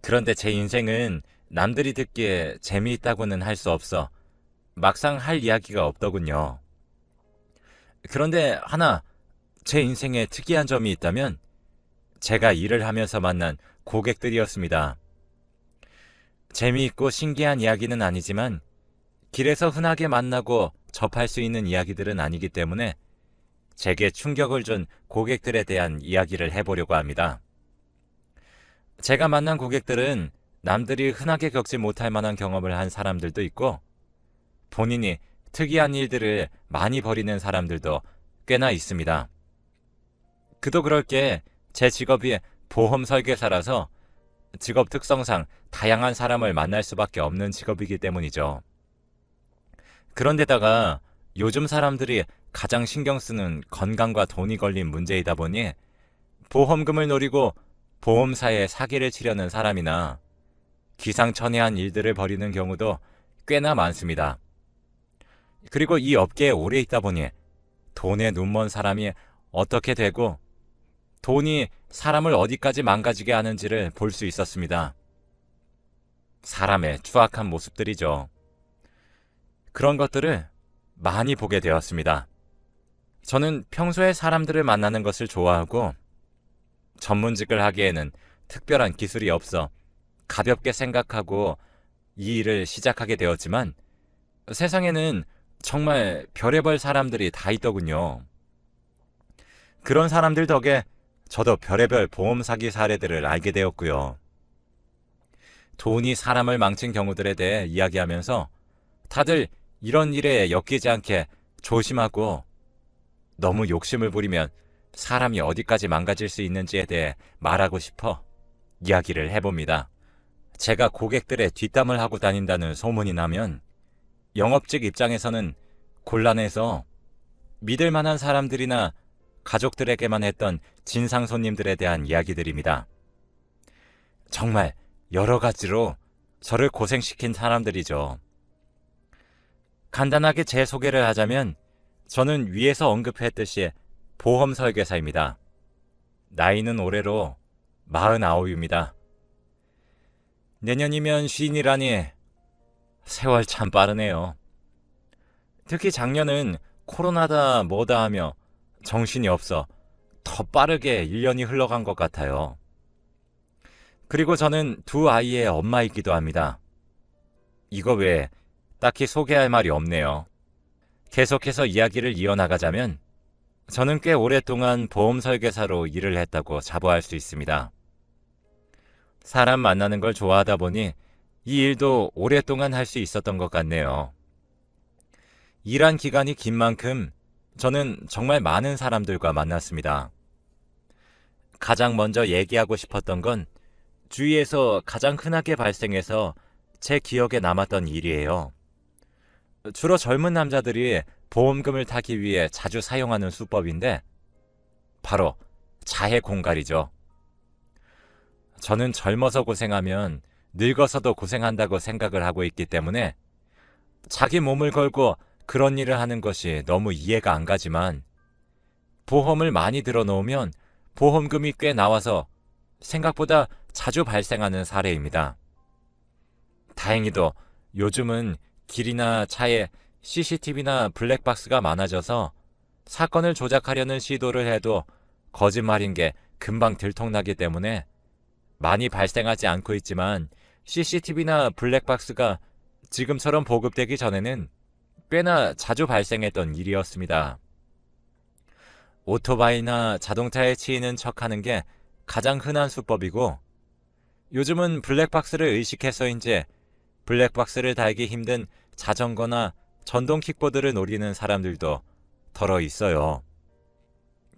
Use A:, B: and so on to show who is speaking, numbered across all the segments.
A: 그런데 제 인생은 남들이 듣기에 재미있다고는 할 수 없어 막상 할 이야기가 없더군요. 그런데 하나 제 인생에 특이한 점이 있다면 제가 일을 하면서 만난 고객들이었습니다. 재미있고 신기한 이야기는 아니지만 길에서 흔하게 만나고 접할 수 있는 이야기들은 아니기 때문에 제게 충격을 준 고객들에 대한 이야기를 해보려고 합니다. 제가 만난 고객들은 남들이 흔하게 겪지 못할 만한 경험을 한 사람들도 있고 본인이 특이한 일들을 많이 벌이는 사람들도 꽤나 있습니다. 그도 그럴 게 제 직업이 보험 설계사라서 직업 특성상 다양한 사람을 만날 수밖에 없는 직업이기 때문이죠. 그런데다가 요즘 사람들이 가장 신경 쓰는 건강과 돈이 걸린 문제이다 보니 보험금을 노리고 보험사에 사기를 치려는 사람이나 기상천외한 일들을 벌이는 경우도 꽤나 많습니다. 그리고 이 업계에 오래 있다 보니 돈에 눈먼 사람이 어떻게 되고 돈이 사람을 어디까지 망가지게 하는지를 볼 수 있었습니다. 사람의 추악한 모습들이죠. 그런 것들을 많이 보게 되었습니다. 저는 평소에 사람들을 만나는 것을 좋아하고 전문직을 하기에는 특별한 기술이 없어 가볍게 생각하고 이 일을 시작하게 되었지만 세상에는 정말 별의별 사람들이 다 있더군요. 그런 사람들 덕에 저도 별의별 보험 사기 사례들을 알게 되었고요. 돈이 사람을 망친 경우들에 대해 이야기하면서 다들 이런 일에 엮이지 않게 조심하고 너무 욕심을 부리면 사람이 어디까지 망가질 수 있는지에 대해 말하고 싶어 이야기를 해봅니다. 제가 고객들의 뒷담을 하고 다닌다는 소문이 나면 영업직 입장에서는 곤란해서 믿을 만한 사람들이나 가족들에게만 했던 진상 손님들에 대한 이야기들입니다. 정말 여러 가지로 저를 고생시킨 사람들이죠. 간단하게 제 소개를 하자면 저는 위에서 언급했듯이 보험 설계사입니다. 나이는 올해로 49입니다. 내년이면 쉰이라니 세월 참 빠르네요. 특히 작년은 코로나다 뭐다 하며 정신이 없어 더 빠르게 1년이 흘러간 것 같아요. 그리고 저는 두 아이의 엄마이기도 합니다. 이거 외에 딱히 소개할 말이 없네요. 계속해서 이야기를 이어나가자면 저는 꽤 오랫동안 보험 설계사로 일을 했다고 자부할 수 있습니다. 사람 만나는 걸 좋아하다 보니 이 일도 오랫동안 할 수 있었던 것 같네요. 일한 기간이 긴 만큼 저는 정말 많은 사람들과 만났습니다. 가장 먼저 얘기하고 싶었던 건 주위에서 가장 흔하게 발생해서 제 기억에 남았던 일이에요. 주로 젊은 남자들이 보험금을 타기 위해 자주 사용하는 수법인데 바로 자해 공갈이죠. 저는 젊어서 고생하면 늙어서도 고생한다고 생각을 하고 있기 때문에 자기 몸을 걸고 그런 일을 하는 것이 너무 이해가 안 가지만 보험을 많이 들어놓으면 보험금이 꽤 나와서 생각보다 자주 발생하는 사례입니다. 다행히도 요즘은 길이나 차에 CCTV나 블랙박스가 많아져서 사건을 조작하려는 시도를 해도 거짓말인 게 금방 들통나기 때문에 많이 발생하지 않고 있지만 CCTV나 블랙박스가 지금처럼 보급되기 전에는 꽤나 자주 발생했던 일이었습니다. 오토바이나 자동차에 치이는 척하는 게 가장 흔한 수법이고 요즘은 블랙박스를 의식해서인지 블랙박스를 달기 힘든 자전거나 전동 킥보드를 노리는 사람들도 덜어 있어요.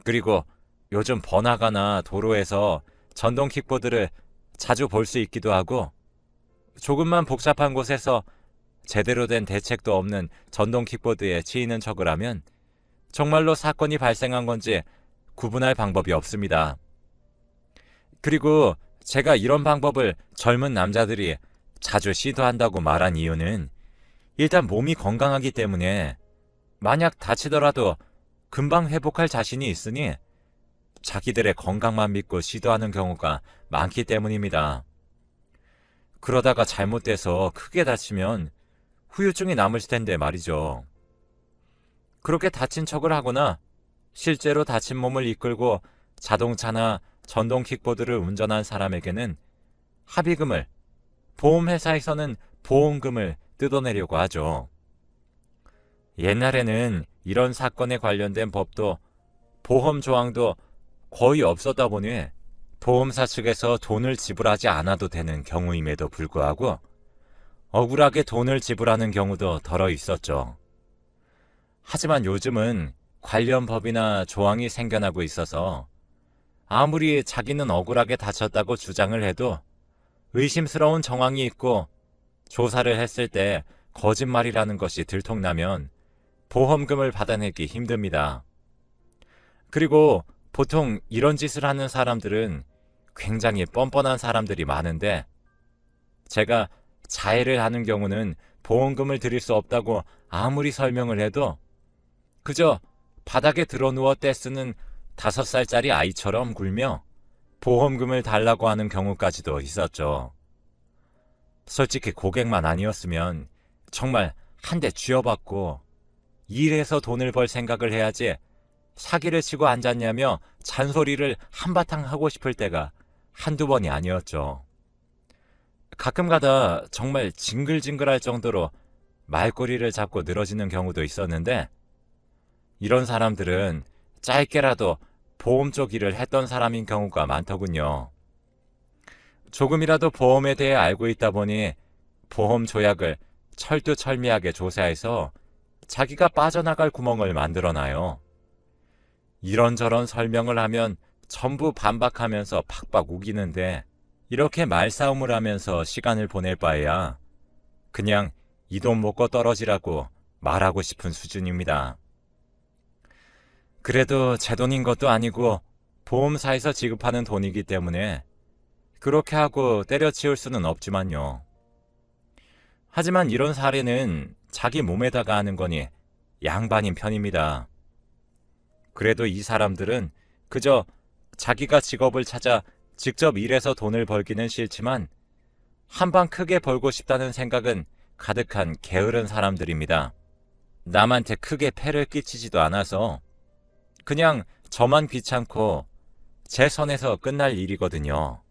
A: 그리고 요즘 번화가나 도로에서 전동 킥보드를 자주 볼 수 있기도 하고 조금만 복잡한 곳에서 제대로 된 대책도 없는 전동 킥보드에 치이는 척을 하면 정말로 사건이 발생한 건지 구분할 방법이 없습니다. 그리고 제가 이런 방법을 젊은 남자들이 자주 시도한다고 말한 이유는 일단 몸이 건강하기 때문에 만약 다치더라도 금방 회복할 자신이 있으니 자기들의 건강만 믿고 시도하는 경우가 많기 때문입니다. 그러다가 잘못돼서 크게 다치면 후유증이 남을 텐데 말이죠. 그렇게 다친 척을 하거나 실제로 다친 몸을 이끌고 자동차나 전동 킥보드를 운전한 사람에게는 합의금을, 보험회사에서는 보험금을 뜯어내려고 하죠. 옛날에는 이런 사건에 관련된 법도 보험 조항도 거의 없었다 보니 보험사 측에서 돈을 지불하지 않아도 되는 경우임에도 불구하고 억울하게 돈을 지불하는 경우도 덜어 있었죠. 하지만 요즘은 관련 법이나 조항이 생겨나고 있어서 아무리 자기는 억울하게 다쳤다고 주장을 해도 의심스러운 정황이 있고 조사를 했을 때 거짓말이라는 것이 들통나면 보험금을 받아내기 힘듭니다. 그리고 보통 이런 짓을 하는 사람들은 굉장히 뻔뻔한 사람들이 많은데 제가 자해를 하는 경우는 보험금을 드릴 수 없다고 아무리 설명을 해도 그저 바닥에 드러누워 떼쓰는 5살짜리 아이처럼 굴며 보험금을 달라고 하는 경우까지도 있었죠. 솔직히 고객만 아니었으면 정말 한 대 쥐어받고 일해서 돈을 벌 생각을 해야지 사기를 치고 앉았냐며 잔소리를 한바탕 하고 싶을 때가 한두 번이 아니었죠. 가끔가다 정말 징글징글할 정도로 말꼬리를 잡고 늘어지는 경우도 있었는데 이런 사람들은 짧게라도 보험 쪽 일을 했던 사람인 경우가 많더군요. 조금이라도 보험에 대해 알고 있다 보니 보험 조약을 철두철미하게 조사해서 자기가 빠져나갈 구멍을 만들어놔요. 이런저런 설명을 하면 전부 반박하면서 팍팍 우기는데 이렇게 말싸움을 하면서 시간을 보낼 바에야 그냥 이 돈 먹고 떨어지라고 말하고 싶은 수준입니다. 그래도 제 돈인 것도 아니고 보험사에서 지급하는 돈이기 때문에 그렇게 하고 때려치울 수는 없지만요. 하지만 이런 사례는 자기 몸에다가 하는 거니 양반인 편입니다. 그래도 이 사람들은 그저 자기가 직업을 찾아 직접 일해서 돈을 벌기는 싫지만 한방 크게 벌고 싶다는 생각은 가득한 게으른 사람들입니다. 남한테 크게 폐를 끼치지도 않아서 그냥 저만 귀찮고 제 선에서 끝날 일이거든요.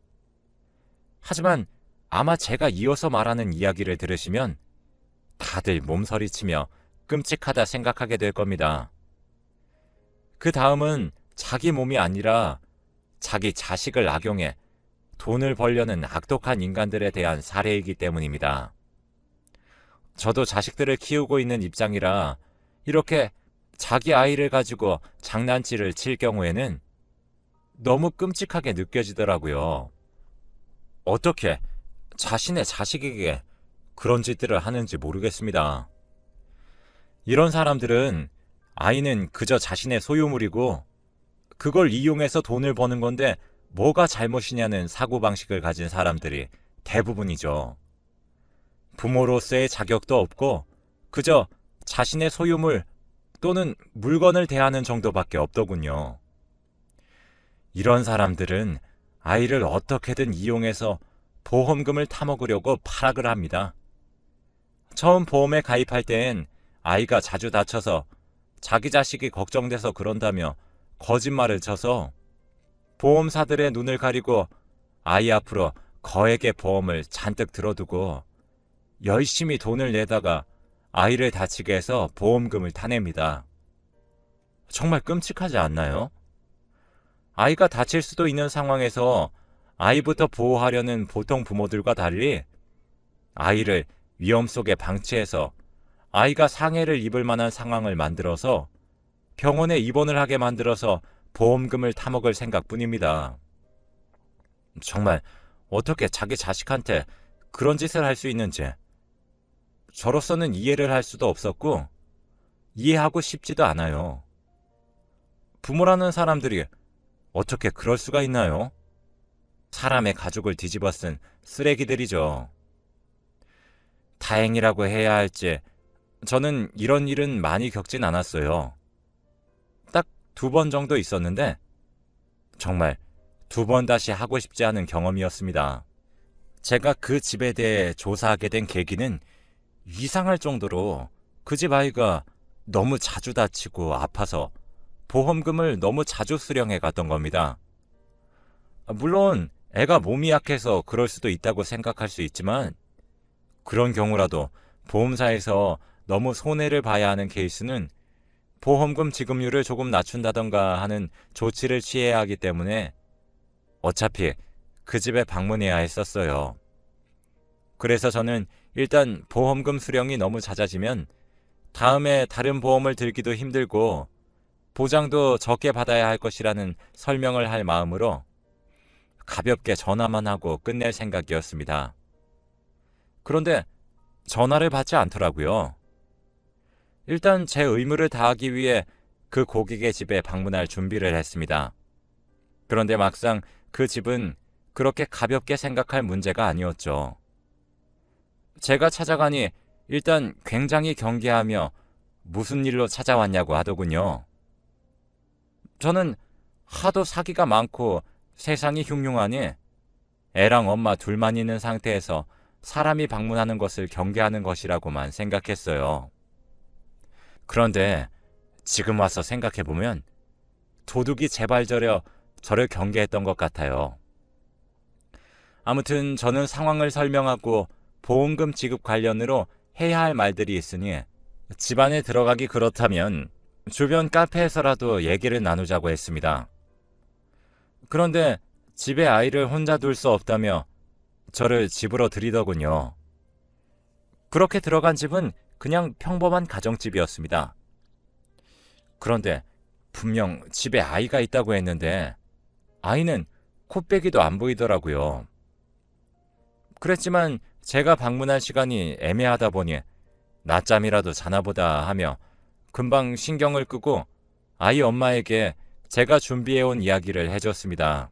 A: 하지만 아마 제가 이어서 말하는 이야기를 들으시면 다들 몸서리치며 끔찍하다 생각하게 될 겁니다. 그 다음은 자기 몸이 아니라 자기 자식을 악용해 돈을 벌려는 악독한 인간들에 대한 사례이기 때문입니다. 저도 자식들을 키우고 있는 입장이라 이렇게 자기 아이를 가지고 장난질을 칠 경우에는 너무 끔찍하게 느껴지더라고요. 어떻게 자신의 자식에게 그런 짓들을 하는지 모르겠습니다. 이런 사람들은 아이는 그저 자신의 소유물이고 그걸 이용해서 돈을 버는 건데 뭐가 잘못이냐는 사고방식을 가진 사람들이 대부분이죠. 부모로서의 자격도 없고 그저 자신의 소유물 또는 물건을 대하는 정도밖에 없더군요. 이런 사람들은 아이를 어떻게든 이용해서 보험금을 타먹으려고 발악을 합니다. 처음 보험에 가입할 땐 아이가 자주 다쳐서 자기 자식이 걱정돼서 그런다며 거짓말을 쳐서 보험사들의 눈을 가리고 아이 앞으로 거액의 보험을 잔뜩 들어두고 열심히 돈을 내다가 아이를 다치게 해서 보험금을 타냅니다. 정말 끔찍하지 않나요? 아이가 다칠 수도 있는 상황에서 아이부터 보호하려는 보통 부모들과 달리 아이를 위험 속에 방치해서 아이가 상해를 입을 만한 상황을 만들어서 병원에 입원을 하게 만들어서 보험금을 타먹을 생각뿐입니다. 정말 어떻게 자기 자식한테 그런 짓을 할 수 있는지 저로서는 이해를 할 수도 없었고 이해하고 싶지도 않아요. 부모라는 사람들이 어떻게 그럴 수가 있나요? 사람의 가족을 뒤집어 쓴 쓰레기들이죠. 다행이라고 해야 할지 저는 이런 일은 많이 겪진 않았어요. 딱 2번 정도 있었는데 정말 2번 다시 하고 싶지 않은 경험이었습니다. 제가 그 집에 대해 조사하게 된 계기는 이상할 정도로 그 집 아이가 너무 자주 다치고 아파서 보험금을 너무 자주 수령해 갔던 겁니다. 물론 애가 몸이 약해서 그럴 수도 있다고 생각할 수 있지만 그런 경우라도 보험사에서 너무 손해를 봐야 하는 케이스는 보험금 지급률을 조금 낮춘다던가 하는 조치를 취해야 하기 때문에 어차피 그 집에 방문해야 했었어요. 그래서 저는 일단 보험금 수령이 너무 잦아지면 다음에 다른 보험을 들기도 힘들고 보장도 적게 받아야 할 것이라는 설명을 할 마음으로 가볍게 전화만 하고 끝낼 생각이었습니다. 그런데 전화를 받지 않더라고요. 일단 제 의무를 다하기 위해 그 고객의 집에 방문할 준비를 했습니다. 그런데 막상 그 집은 그렇게 가볍게 생각할 문제가 아니었죠. 제가 찾아가니 일단 굉장히 경계하며 무슨 일로 찾아왔냐고 하더군요. 저는 하도 사기가 많고 세상이 흉흉하니 애랑 엄마 둘만 있는 상태에서 사람이 방문하는 것을 경계하는 것이라고만 생각했어요. 그런데 지금 와서 생각해보면 도둑이 제발저려 저를 경계했던 것 같아요. 아무튼 저는 상황을 설명하고 보험금 지급 관련으로 해야 할 말들이 있으니 집안에 들어가기 그렇다면 주변 카페에서라도 얘기를 나누자고 했습니다. 그런데 집에 아이를 혼자 둘 수 없다며 저를 집으로 들이더군요. 그렇게 들어간 집은 그냥 평범한 가정집이었습니다. 그런데 분명 집에 아이가 있다고 했는데 아이는 코빼기도 안 보이더라고요. 그랬지만 제가 방문할 시간이 애매하다 보니 낮잠이라도 자나보다 하며 금방 신경을 끄고 아이 엄마에게 제가 준비해온 이야기를 해줬습니다.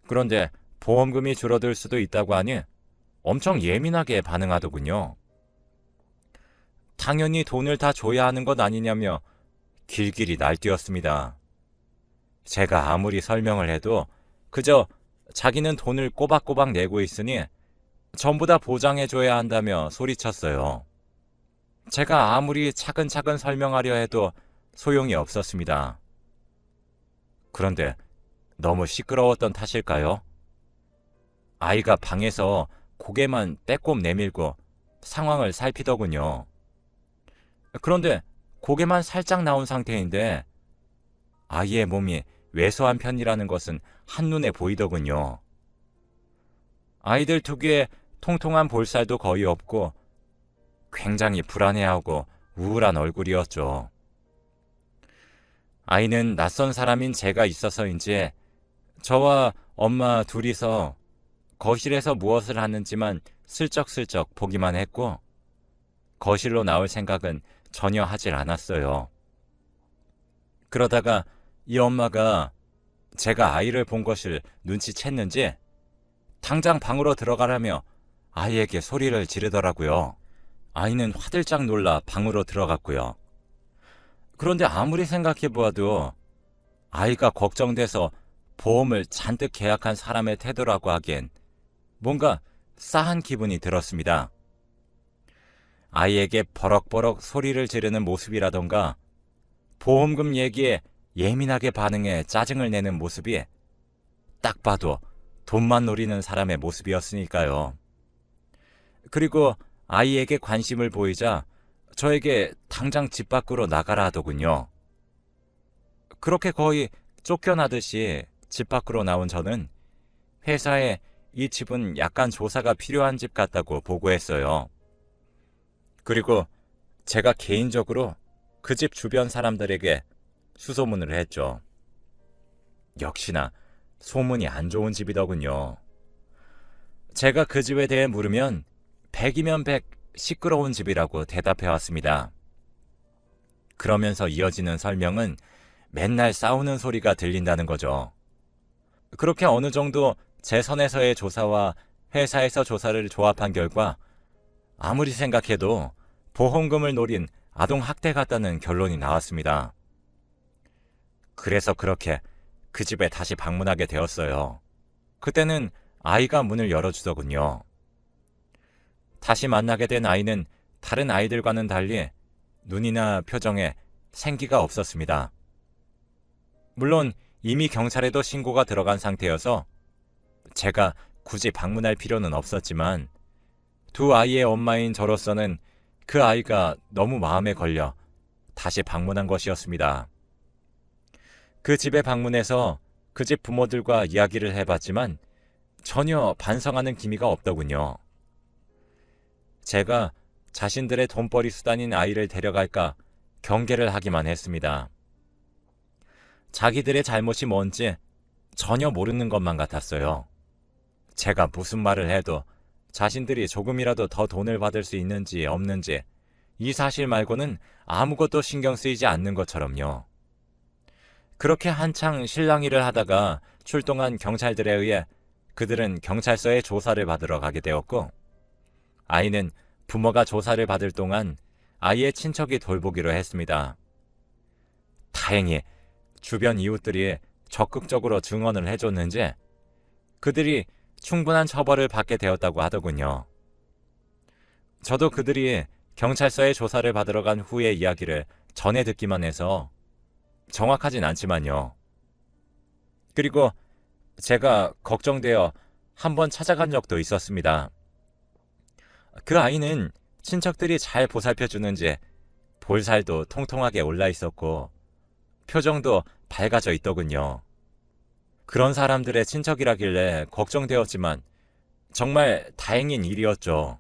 A: 그런데 보험금이 줄어들 수도 있다고 하니 엄청 예민하게 반응하더군요. 당연히 돈을 다 줘야 하는 것 아니냐며 길길이 날뛰었습니다. 제가 아무리 설명을 해도 그저 자기는 돈을 꼬박꼬박 내고 있으니 전부 다 보장해줘야 한다며 소리쳤어요. 제가 아무리 차근차근 설명하려 해도 소용이 없었습니다. 그런데 너무 시끄러웠던 탓일까요? 아이가 방에서 고개만 빼꼼 내밀고 상황을 살피더군요. 그런데 고개만 살짝 나온 상태인데 아이의 몸이 왜소한 편이라는 것은 한눈에 보이더군요. 아이들 특유의 통통한 볼살도 거의 없고 굉장히 불안해하고 우울한 얼굴이었죠. 아이는 낯선 사람인 제가 있어서인지 저와 엄마 둘이서 거실에서 무엇을 하는지만 슬쩍슬쩍 보기만 했고 거실로 나올 생각은 전혀 하질 않았어요. 그러다가 이 엄마가 제가 아이를 본 것을 눈치챘는지 당장 방으로 들어가라며 아이에게 소리를 지르더라고요. 아이는 화들짝 놀라 방으로 들어갔고요. 그런데 아무리 생각해보아도 아이가 걱정돼서 보험을 잔뜩 계약한 사람의 태도라고 하기엔 뭔가 싸한 기분이 들었습니다. 아이에게 버럭버럭 소리를 지르는 모습이라던가 보험금 얘기에 예민하게 반응해 짜증을 내는 모습이 딱 봐도 돈만 노리는 사람의 모습이었으니까요. 그리고 아이에게 관심을 보이자 저에게 당장 집 밖으로 나가라 하더군요. 그렇게 거의 쫓겨나듯이 집 밖으로 나온 저는 회사에 이 집은 약간 조사가 필요한 집 같다고 보고했어요. 그리고 제가 개인적으로 그 집 주변 사람들에게 수소문을 했죠. 역시나 소문이 안 좋은 집이더군요. 제가 그 집에 대해 물으면 100이면 100 시끄러운 집이라고 대답해왔습니다. 그러면서 이어지는 설명은 맨날 싸우는 소리가 들린다는 거죠. 그렇게 어느 정도 제 선에서의 조사와 회사에서 조사를 조합한 결과 아무리 생각해도 보험금을 노린 아동학대 같다는 결론이 나왔습니다. 그래서 그렇게 그 집에 다시 방문하게 되었어요. 그때는 아이가 문을 열어주더군요. 다시 만나게 된 아이는 다른 아이들과는 달리 눈이나 표정에 생기가 없었습니다. 물론 이미 경찰에도 신고가 들어간 상태여서 제가 굳이 방문할 필요는 없었지만 두 아이의 엄마인 저로서는 그 아이가 너무 마음에 걸려 다시 방문한 것이었습니다. 그 집에 방문해서 그 집 부모들과 이야기를 해봤지만 전혀 반성하는 기미가 없더군요. 제가 자신들의 돈벌이 수단인 아이를 데려갈까 경계를 하기만 했습니다. 자기들의 잘못이 뭔지 전혀 모르는 것만 같았어요. 제가 무슨 말을 해도 자신들이 조금이라도 더 돈을 받을 수 있는지 없는지 이 사실 말고는 아무것도 신경 쓰이지 않는 것처럼요. 그렇게 한창 실랑이를 하다가 출동한 경찰들에 의해 그들은 경찰서에 조사를 받으러 가게 되었고, 아이는 부모가 조사를 받을 동안 아이의 친척이 돌보기로 했습니다. 다행히 주변 이웃들이 적극적으로 증언을 해줬는지 그들이 충분한 처벌을 받게 되었다고 하더군요. 저도 그들이 경찰서에 조사를 받으러 간 후의 이야기를 전해 듣기만 해서 정확하진 않지만요. 그리고 제가 걱정되어 한번 찾아간 적도 있었습니다. 그 아이는 친척들이 잘 보살펴주는지 볼살도 통통하게 올라 있었고 표정도 밝아져 있더군요. 그런 사람들의 친척이라길래 걱정되었지만 정말 다행인 일이었죠.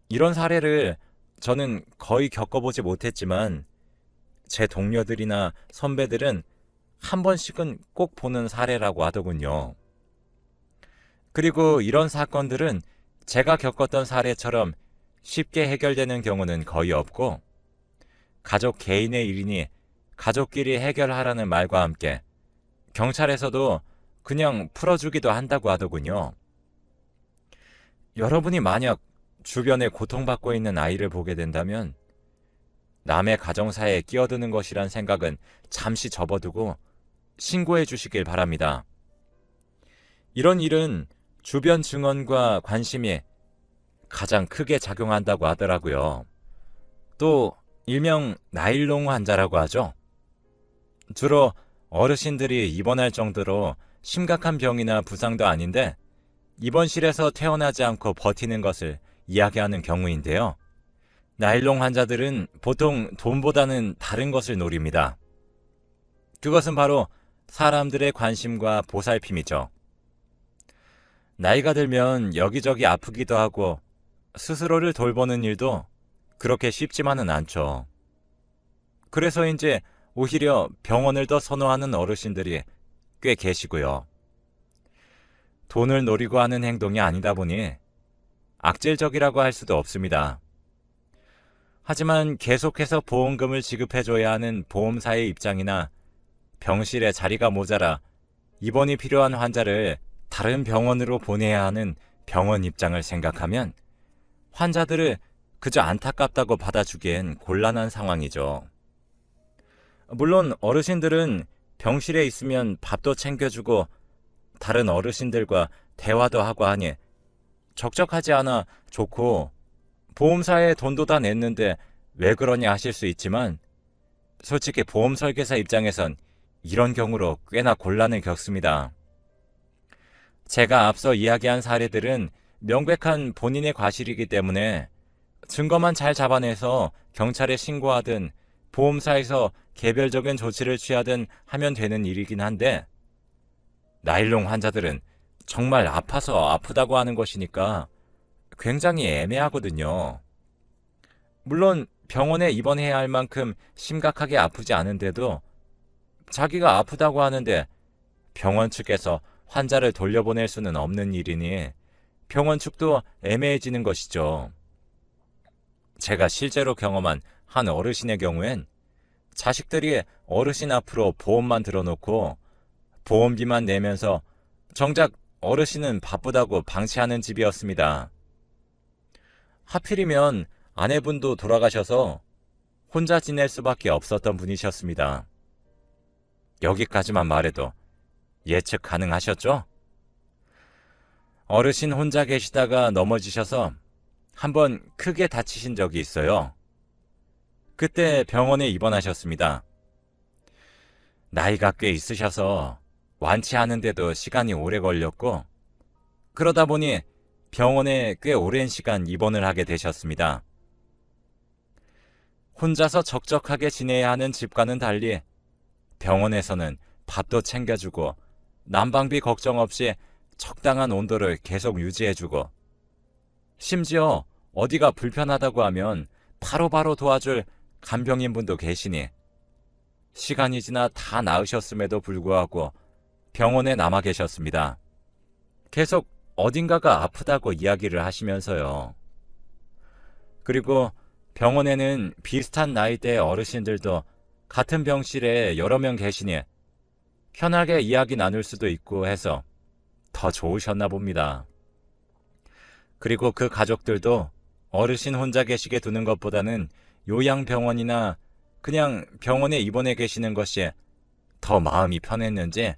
A: 이런 사례를 저는 거의 겪어보지 못했지만 제 동료들이나 선배들은 한 번씩은 꼭 보는 사례라고 하더군요. 그리고 이런 사건들은 제가 겪었던 사례처럼 쉽게 해결되는 경우는 거의 없고 가족 개인의 일이니 가족끼리 해결하라는 말과 함께 경찰에서도 그냥 풀어주기도 한다고 하더군요. 여러분이 만약 주변에 고통받고 있는 아이를 보게 된다면 남의 가정사에 끼어드는 것이란 생각은 잠시 접어두고 신고해 주시길 바랍니다. 이런 일은 주변 증언과 관심이 가장 크게 작용한다고 하더라고요. 또 일명 나일롱 환자라고 하죠. 주로 어르신들이 입원할 정도로 심각한 병이나 부상도 아닌데 입원실에서 태어나지 않고 버티는 것을 이야기하는 경우인데요. 나일롱 환자들은 보통 돈보다는 다른 것을 노립니다. 그것은 바로 사람들의 관심과 보살핌이죠. 나이가 들면 여기저기 아프기도 하고 스스로를 돌보는 일도 그렇게 쉽지만은 않죠. 그래서인지 오히려 병원을 더 선호하는 어르신들이 꽤 계시고요. 돈을 노리고 하는 행동이 아니다 보니 악질적이라고 할 수도 없습니다. 하지만 계속해서 보험금을 지급해줘야 하는 보험사의 입장이나 병실에 자리가 모자라 입원이 필요한 환자를 다른 병원으로 보내야 하는 병원 입장을 생각하면 환자들을 그저 안타깝다고 받아주기엔 곤란한 상황이죠. 물론 어르신들은 병실에 있으면 밥도 챙겨주고 다른 어르신들과 대화도 하고 하니 적적하지 않아 좋고 보험사에 돈도 다 냈는데 왜 그러냐 하실 수 있지만 솔직히 보험 설계사 입장에선 이런 경우로 꽤나 곤란을 겪습니다. 제가 앞서 이야기한 사례들은 명백한 본인의 과실이기 때문에 증거만 잘 잡아내서 경찰에 신고하든 보험사에서 개별적인 조치를 취하든 하면 되는 일이긴 한데 나일롱 환자들은 정말 아파서 아프다고 하는 것이니까 굉장히 애매하거든요. 물론 병원에 입원해야 할 만큼 심각하게 아프지 않은데도 자기가 아프다고 하는데 병원 측에서 환자를 돌려보낼 수는 없는 일이니 병원 측도 애매해지는 것이죠. 제가 실제로 경험한 한 어르신의 경우엔 자식들이 어르신 앞으로 보험만 들어놓고 보험비만 내면서 정작 어르신은 바쁘다고 방치하는 집이었습니다. 하필이면 아내분도 돌아가셔서 혼자 지낼 수밖에 없었던 분이셨습니다. 여기까지만 말해도 예측 가능하셨죠? 어르신 혼자 계시다가 넘어지셔서 한번 크게 다치신 적이 있어요. 그때 병원에 입원하셨습니다. 나이가 꽤 있으셔서 완치하는데도 시간이 오래 걸렸고, 그러다 보니 병원에 꽤 오랜 시간 입원을 하게 되셨습니다. 혼자서 적적하게 지내야 하는 집과는 달리 병원에서는 밥도 챙겨주고 난방비 걱정 없이 적당한 온도를 계속 유지해주고, 심지어 어디가 불편하다고 하면 바로바로 도와줄 간병인분도 계시니 시간이 지나 다 나으셨음에도 불구하고 병원에 남아 계셨습니다. 계속 어딘가가 아프다고 이야기를 하시면서요. 그리고 병원에는 비슷한 나이대의 어르신들도 같은 병실에 여러 명 계시니 편하게 이야기 나눌 수도 있고 해서 더 좋으셨나 봅니다. 그리고 그 가족들도 어르신 혼자 계시게 두는 것보다는 요양병원이나 그냥 병원에 입원해 계시는 것이 더 마음이 편했는지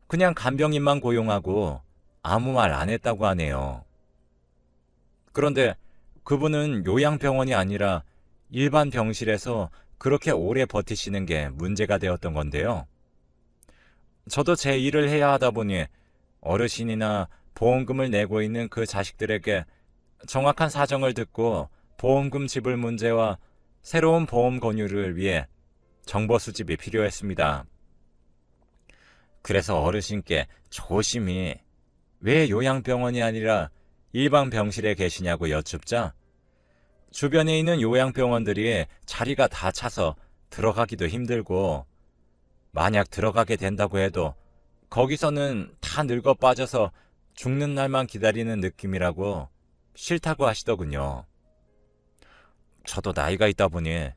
A: 그냥 간병인만 고용하고 아무 말 안 했다고 하네요. 그런데 그분은 요양병원이 아니라 일반 병실에서 그렇게 오래 버티시는 게 문제가 되었던 건데요. 저도 제 일을 해야 하다 보니 어르신이나 보험금을 내고 있는 그 자식들에게 정확한 사정을 듣고 보험금 지불 문제와 새로운 보험 권유를 위해 정보 수집이 필요했습니다. 그래서 어르신께 조심히 왜 요양병원이 아니라 일반 병실에 계시냐고 여쭙자 주변에 있는 요양병원들이 자리가 다 차서 들어가기도 힘들고, 만약 들어가게 된다고 해도 거기서는 다 늙어 빠져서 죽는 날만 기다리는 느낌이라고 싫다고 하시더군요. 저도 나이가 있다 보니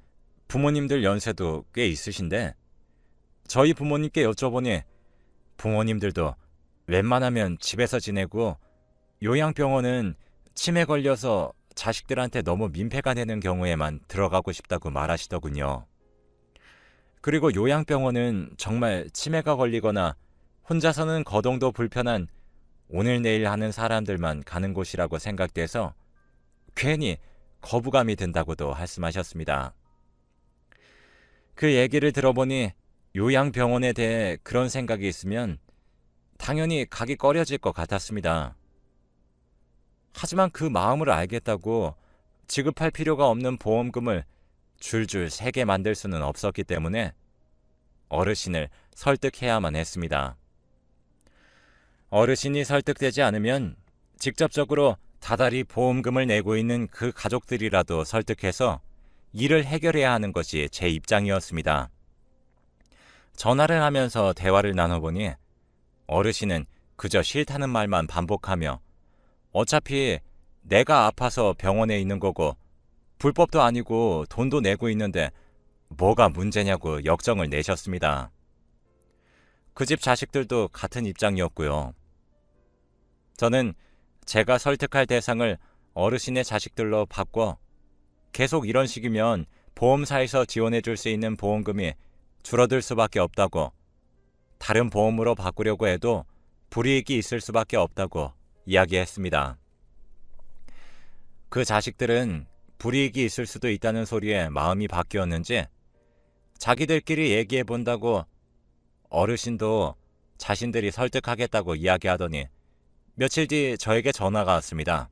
A: 부모님들 연세도 꽤 있으신데 저희 부모님께 여쭤보니 부모님들도 웬만하면 집에서 지내고 요양병원은 치매 걸려서 자식들한테 너무 민폐가 되는 경우에만 들어가고 싶다고 말하시더군요. 그리고 요양병원은 정말 치매가 걸리거나 혼자서는 거동도 불편한 오늘 내일 하는 사람들만 가는 곳이라고 생각돼서 괜히 거부감이 든다고도 말씀하셨습니다. 그 얘기를 들어보니 요양병원에 대해 그런 생각이 있으면 당연히 가기 꺼려질 것 같았습니다. 하지만 그 마음을 알겠다고 지급할 필요가 없는 보험금을 줄줄 세게 만들 수는 없었기 때문에 어르신을 설득해야만 했습니다. 어르신이 설득되지 않으면 직접적으로 다달이 보험금을 내고 있는 그 가족들이라도 설득해서 일을 해결해야 하는 것이 제 입장이었습니다. 전화를 하면서 대화를 나눠보니 어르신은 그저 싫다는 말만 반복하며 어차피 내가 아파서 병원에 있는 거고 불법도 아니고 돈도 내고 있는데 뭐가 문제냐고 역정을 내셨습니다. 그 집 자식들도 같은 입장이었고요. 저는 제가 설득할 대상을 어르신의 자식들로 바꿔 계속 이런 식이면 보험사에서 지원해 줄 수 있는 보험금이 줄어들 수밖에 없다고, 다른 보험으로 바꾸려고 해도 불이익이 있을 수밖에 없다고 이야기했습니다. 그 자식들은 불이익이 있을 수도 있다는 소리에 마음이 바뀌었는지 자기들끼리 얘기해 본다고 어르신도 자신들이 설득하겠다고 이야기하더니 며칠 뒤 저에게 전화가 왔습니다.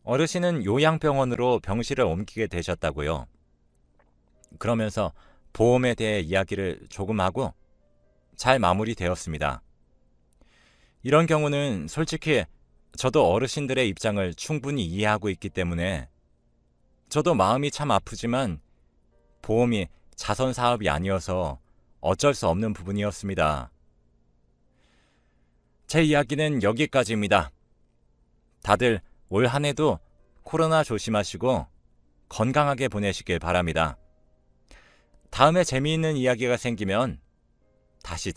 A: 어르신은 요양병원으로 병실을 옮기게 되셨다고요. 그러면서 보험에 대해 이야기를 조금 하고 잘 마무리되었습니다. 이런 경우는 솔직히 저도 어르신들의 입장을 충분히 이해하고 있기 때문에 저도 마음이 참 아프지만 보험이 자선 사업이 아니어서 어쩔 수 없는 부분이었습니다. 제 이야기는 여기까지입니다. 다들 올 한 해도 코로나 조심하시고 건강하게 보내시길 바랍니다. 다음에 재미있는 이야기가 생기면 다시